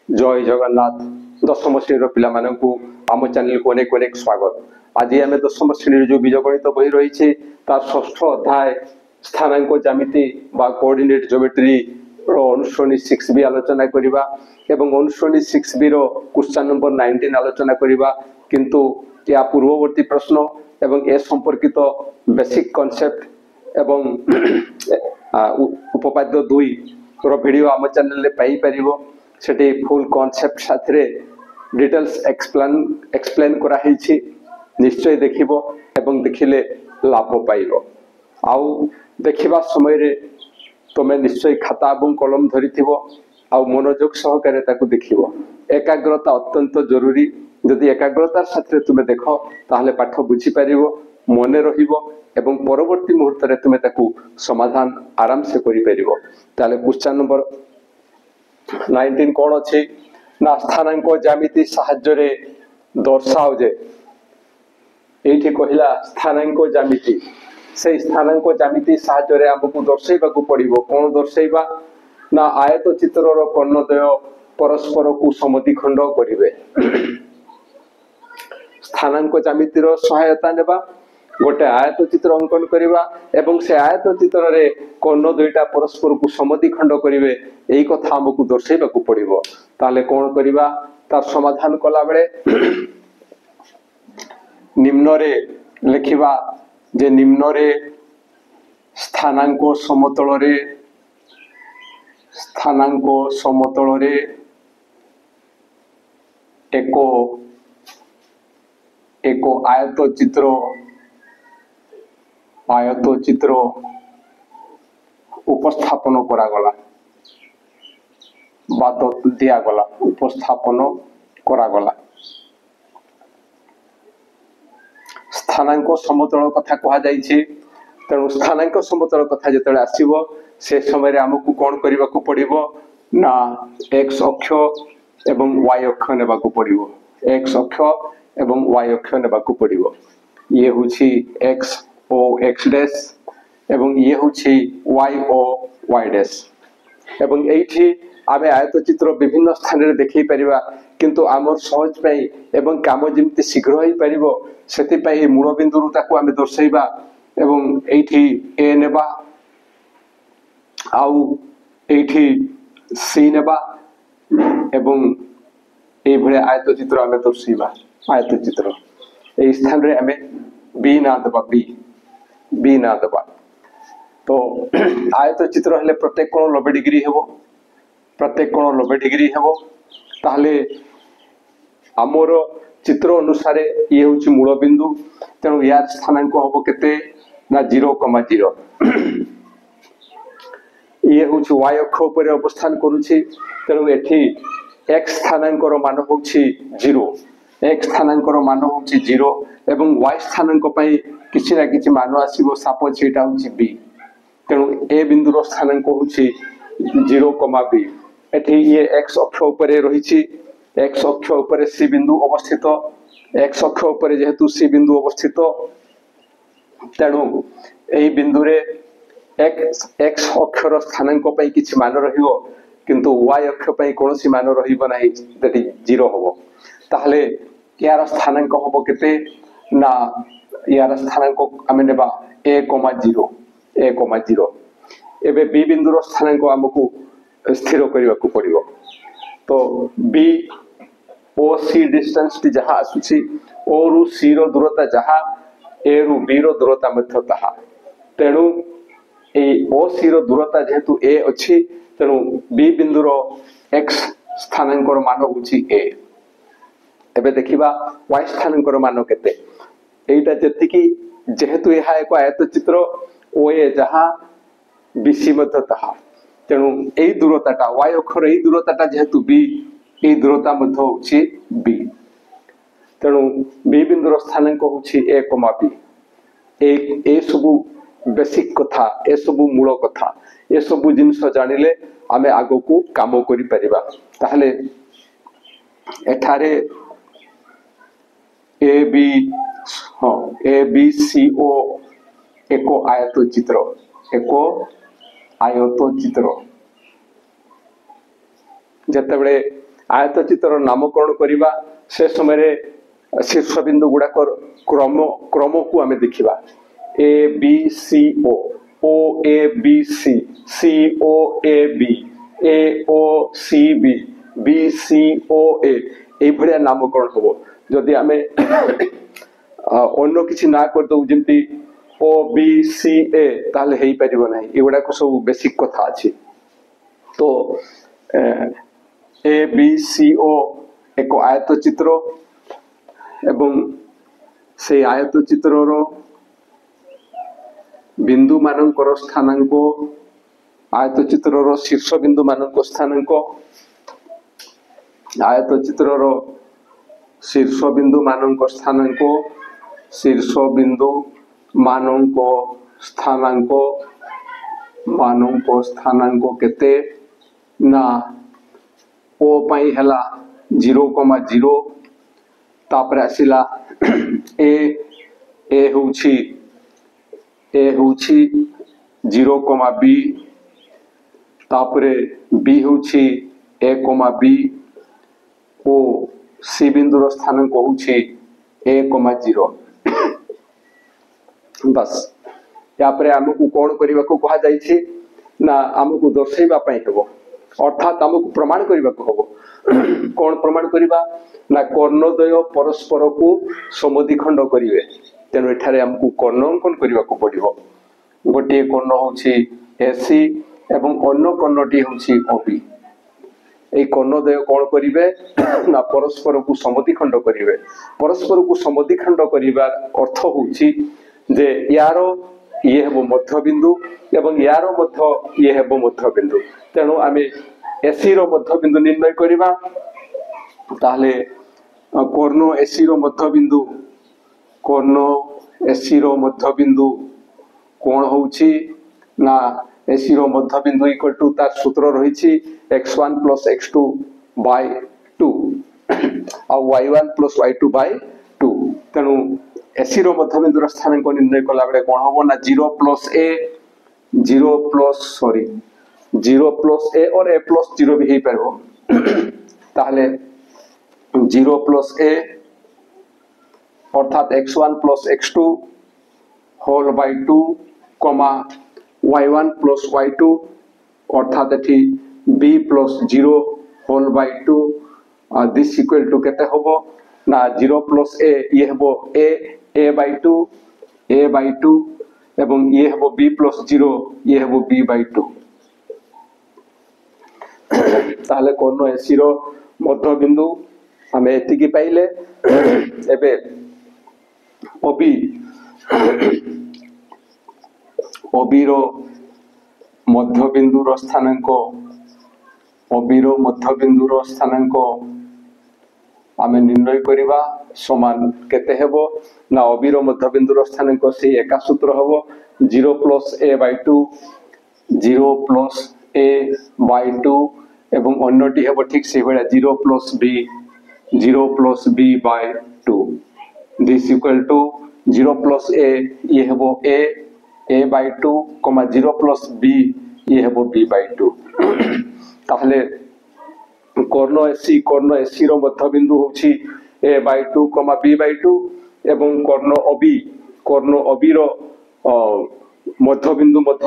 जय जगन्नाथ दशम श्रेणी पिला आम चैनल को अनेक अनेक स्वागत। आज आम दशम श्रेणी जो बीजगणित बही रही तार षष्ठ अध्याय स्थानांक ज्यामिति बा कोऑर्डिनेट ज्योमेट्री अनुश्रेणी 6B आलोचना करबा एवं अनुश्रेणी 6B रो क्वेश्चन नंबर 19 आलोचना करबा। किंतु या पूर्ववर्ती प्रश्न एवं ए संपर्कित बेसिक कॉन्सेप्ट एवं उपपाद्य 2 रो वीडियो आम चैनल रे पाई परिबो। सेठी फुल कॉन्सेप्ट साथरे डिटेल्स एक्सप्लेन करा हिछि। निश्चय देखिबो एवं देखिले लाभ पाइबो। आउ देखिबा समय रे तमे निश्चय खाता एवं कलम धरिथिबो आउ मनोयोग सहकारे ताकू देखिबो। एकाग्रता अत्यंत जरूरी। यदि एकाग्रतार साथरे तुमे देखो ताहले पाठ बुझी परिबो, मने रहिबो एवं परवर्ती मुहूर्त रे तुमे ताकू समाधान आराम से करि परिबो। ताले क्वेश्चन नंबर 19 कौन अच्छी ना स्थानांक ज्यामिति साहाय्य रे दर्शाओ जे एठी कहिला स्थानांक ज्यामिति से स्थानांक ज्यामिति साहाय्य रे हमकु दर्शाइबा को पड़िबो। कोन दर्शाइबा ना आयत चित्र रो कर्णद्वय परस्पर को समद्विखंड करिवे। स्थानांक ज्यामिति रो सहायता नेबा गोटे आयत चित्र अंकन करिबा एवं से आयत चित्र रे कर्ण दुईटा परस्पर को समद्विखंड करिवे। एई कथा हमकु दर्शाइबा को पड़िबो। ताले कोन करिबा तार समाधान कला बेले निम्न रे लिखिबा जे निम्न रे स्थानांक समतल रे एको आयत चित्र उपस्थापन करा गला बात दिया गला उपस्थापन करा गला। स्थानांक समतल कथा कहा जाइछि। तेणु स्थानांक समतल कथा जेतले आसीबो से समय रे हमकु कोन करिबा को पड़िबो ना x अक्ष एवं y अक्ष नेबा को पड़िबो। x अक्ष एवं y अक्ष नेबा को पड़िबो। ये होछि x ओ x डैश एवं ये होछि y ओ y डैश एवं एठी आमे आयत चित्र विभिन्न स्थान रे देखै परिबा। किंतु आमर सहज पई एवं काम जेमति शीघ्र होई परिबो सेति पई मूल बिंदु ताकू आमे दर्शाइबा एवं एठी a नेबा आउ एठी c नेबा एवं ए भले आयत चित्र आमे दर्शाइबा। आयत चित्र ए स्थान रे आमे b ना दबा b ना दबा। तो आयत चित्र हेले प्रत्येक कोण 90 डिग्री हेबो। प्रत्येक कोण 90 डिग्री हेबो। ताहले आमर चित्र अनुसार ये होछि मूल बिंदु। तेणु यार स्थानांक हबो केते ना 0,0। ये होछि y अक्ष ऊपर अवस्थान करूछि। तेणु एठी x स्थानांक रो मान होछि 0। x स्थानांक रो मान होछि 0 एवं y स्थानांक पई किछि ना किछि मान आसीबो। सापोज सेटा होछि b। तेणु a बिंदु रो स्थानांक होछि 0,b। एठी ये x अक्ष ऊपर रहिछि। x अक्ष ऊपर c बिंदु अवस्थित। x अक्ष ऊपर जेहेतु c बिंदु अवस्थित तेणु एही बिंदु रे x अक्षर स्थानांक पई किछि मान रहिबो किंतु y अक्ष पई कोनोसी मान रहिबो नाही। जेति 0 हबो। ताहले यार स्थानांक हबो केते ना यार स्थानांक आमे नेबा a,0 एबे b बिंदु रो स्थानांक हमकु स्थिर करिवा को पड़िबो। तो b ओ c डिस्टेंस टी जहा आसुछि o रु c रो दूरता जहा a रु b रो दूरता मध्य ताहा। तेणु ए o c रो दूरता जेहेतु a अछि तेणु b बिंदु रो x स्थानांक रो मान होछि a। एबे देखिबा y स्थानांक रो मान केते। एटा जतिकी जेहेतु यहा एक आयत चित्र OA जहा BC मध्य ताहा। तेणु एई दूरताटा y अक्षर एई दूरताटा जेहेतु b एई दूरता मध्य होछि b। तेणु b बिंदुर स्थानांक होछि a,b। ए सबु बेसिक कथा ए सबु मूल कथा ए सबु जिंस जानिले आमे आगो को काम करि परिबा। ताहले एठारे ABCO एको आयत चित्र जेतेबेले आयत चित्र नामकरण करवा से समय शीर्ष बिंदु गुड़ाक क्रम क्रम को आम देखा A B C O A B C C O A O C B B C O A भाया नामकरण हम जदि आम अन्य किसी ना करदे जमी ओ बी सी ए ताहले हेई परिबो नाही एगुड़ाक सब बेसिक कथा अच्छी तो ए बी सी ओ एक आयत चित्र एवं से आयत चित्रर बिंदु मानकर स्थानांक आयत चित्रर शीर्ष बिंदु मानक स्थानांक आयत चित्रर शीर्ष बिंदु मानक स्थानांक शीर्ष बिंदु मानक स्थानांक केते ना ओ पाई हला 0,0 तापर आसिला ए होउछि 0,b तापरे बी होउछि a,b ओ सी बिंदुर स्थानांक होउछि a,0 बस यापर आमको कौन करने को कहा जाइए ना आमको दर्शाइबा पई हेबो अर्थात आमको प्रमाण करने को हम कौन प्रमाण करवा ना कर्णद्वय परस्पर को समद्विखंड करेंगे तेणु एठारे आमको कर्ण अंकन करने को पड़ो गोटे कर्ण होउछि एसी एवं अन्य कर्णटी होउछि ओबी এই কর্ণদ্বয় কোন করিবে না পরস্পর কু সমদ্বিখণ্ড করিবে পরস্পর কু সমদ্বিখণ্ড করিবার অর্থ হচ্ছে যে ইয়ার ইয়ে হেব মধ্যবিন্দু এবং ইয়ার মধ্য ইয়ে হেব মধ্যবিন্দু তেণু আমি এসি র মধ্যবিন্দু নির্ণয় করিবা তাহলে কর্ণ এসি র মধ্যবিন্দু কোন হচ্ছে না एसी रो मध्यबिंदु इक्वल टू तार सूत्र रही x1 + x2 / 2 और y1 + y2 / 2 तेणु एसी रो मध्यबिंदु स्थानांक निर्णय कला बेले कोन होबो ना 0 + a और a + 0 भी हे परबो ताहले 0 + a अर्थात x1 + x2 whole by 2 y1 + y2 अर्थात एठी b + 0 whole by 2 this equal to केते होबो ना 0 + a ये हेबो a by 2 एवं ये हेबो b + 0 ये हेबो b by 2 ताहले कर्ण एसी रो मध्य बिंदु हमें एतिकी पाइले एबे ओबी रो मध्यबिंदुर स्थानांक आमे निर्णय करिबा समान केते हेबो ना ओबी रो मध्यबिंदुर स्थानांक से एका सूत्र हेबो 0 + a by 2 एवं अन्यटी हेबो ठीक से बेला 0 + b by 2 this equal to 0 + a ये हेबो a by 2, 0 + b ये हेबो b by 2 ताहले कर्ण एसी रो मध्यबिंदु होछि a by 2, b by 2 एवं कर्ण ओबी रो मध्यबिंदु मध्य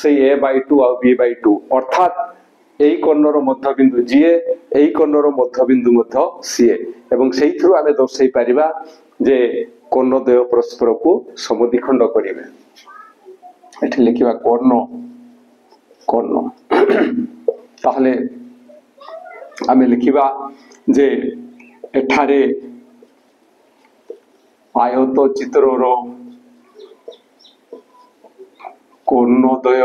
से a by 2 और b by 2 अर्थात एई कर्णर मध्यबिंदु जीए एई कर्णर मध्यबिंदु मध्य सीए एवं सेइथरु आमे दर्शाई परिबा जे कर्णद्वय परस्पर को समद्विखंड करिवे एठी लिखिबा कर्ण ताहले आमे लिखिबा जे एठारे आयत चित्रर कर्णद्वय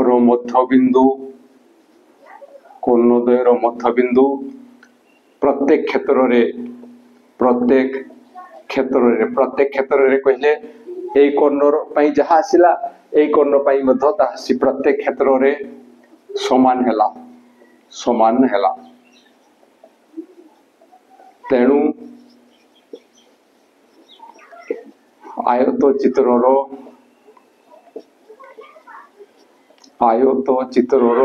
रो मध्यबिंदु प्रत्येक क्षेत्र रे कहले ए कर्णर पई जहा आसिला ए कर्ण पई मध्य तासी प्रत्येक क्षेत्र रे समान हैला तेणु आयत चित्रर आयत चित्रर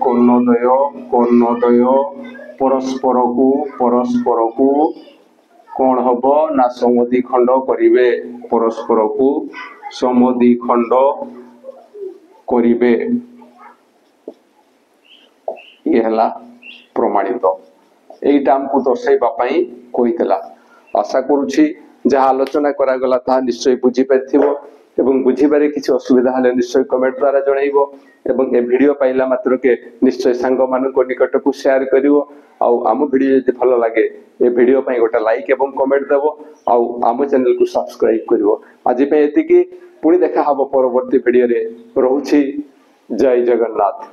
कर्णदय परस्पर को कौन हम ना समद्विखंड करिवे परस्पर को समद्विखंड करिवे ये हला प्रमाणित एटा हमको दर्शाइबा पई कहितला आशा करूछि जहाँ आलोचना करा गला ता निश्चय बुझी पाइथिबो एवं बुझीबारे किसी असुविधा हले निश्चय कमेंट द्वारा जणाइबो एवं ए वीडियो पाइला मात्र के निश्चय सांग मानको निकट को शेयर करिवो आउ आम वीडियो जदि भलो लागे ए वीडियो पई गोटा लाइक एवं कमेंट देबो आउ आम चैनल को सब्सक्राइब करिवो आज पे एतिकी पुणी देखा हबो परवर्ती वीडियो रे रहउछि जय जगन्नाथ।